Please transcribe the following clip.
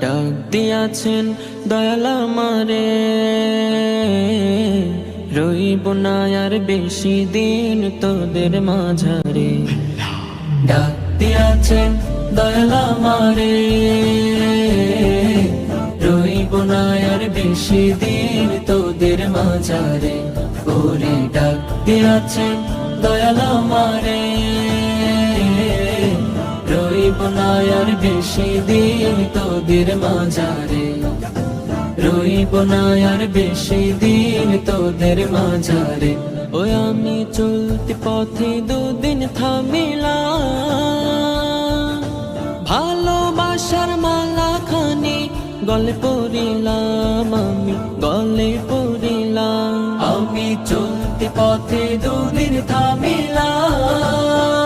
ডাক দিয়াছেন দয়াল আমারে, রইব না আর বেশি দিন তোদের মাঝারে। ডাক দিয়াছেন দয়াল আমারে, রইব না আর বেশি দিন তোদের মাঝারে। ওরে ডাক দিয়াছেন দয়াল আমারে, রইব না আর বেশি দিন তোদের মাঝারে। রইব না আর বেশি দিন তোদের মাঝারে। ওই আমি চলতি পথে দুদিন থামিলাম, ভালোবাসার মালা খানি গলে পড়িলাম, আমি গলে পড়িলাম। আমি চলতি পথে দুদিন থামিলাম,